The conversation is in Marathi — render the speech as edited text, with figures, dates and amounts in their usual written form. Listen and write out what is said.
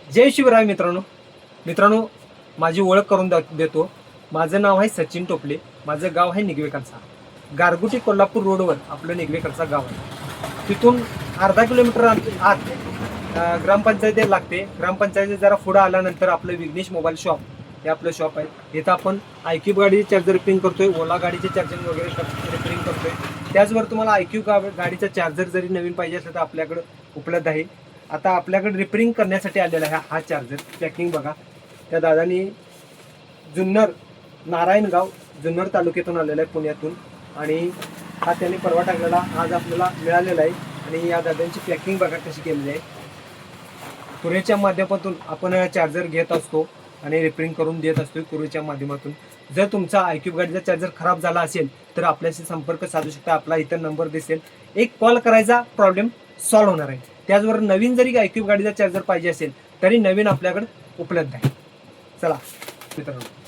जय शिवराय मित्रांनो, माझी ओळख करून देतो. माझं नाव आहे सचिन टोपले. माझं गाव आहे निगवेकरचा. गारगुटी कोल्हापूर रोडवर आपलं निगवेकरचा गाव आहे. तिथून अर्धा किलोमीटर आत ग्रामपंचायत लागते. ग्रामपंचायत जरा पुढं आल्यानंतर आपलं विघ्नेश मोबाईल शॉप हे आपलं शॉप आहे. इथं आपण आयक्यू गाडीचे चार्जर रिपेअरिंग करतोय, ओला गाडीचे चार्जिंग वगैरे रिपेअरिंग करतोय. त्याचबरोबर तुम्हाला आयक्यू गाडीचा चार्जर जरी नवीन पाहिजे असेल तर आपल्याकडे उपलब्ध आहे. आता आपल्याकडे रिपेअरिंग करण्यासाठी आलेला आहे हा चार्जर. पॅकिंग बघा, त्या दादानी जुन्नर नारायणगाव जुन्नर तालुक्यातून आलेला आहे, पुण्यातून. आणि हा त्यांनी परवा टाकलेला आज आपल्याला मिळालेला आहे. आणि या दादांची पॅकिंग बघा कशी केलेली आहे. कुरिअरच्या माध्यमातून आपण चार्जर घेत असतो आणि रिपेअरिंग करून देत असतो कुरिअरच्या माध्यमातून. जर तुमचा आयक्यू गाडीचा चार्जर खराब झाला असेल तर आपल्याशी संपर्क साधू शकता. आपला इथं नंबर दिसेल, एक कॉल करायचा, प्रॉब्लेम सॉल्व्ह होणार आहे. त्याचबरोबर नवीन जरी आयक्यू गाडीचा चार्जर पाहिजे असेल तरी नवीन आपल्याकडे उपलब्ध आहे. चला मित्रांनो.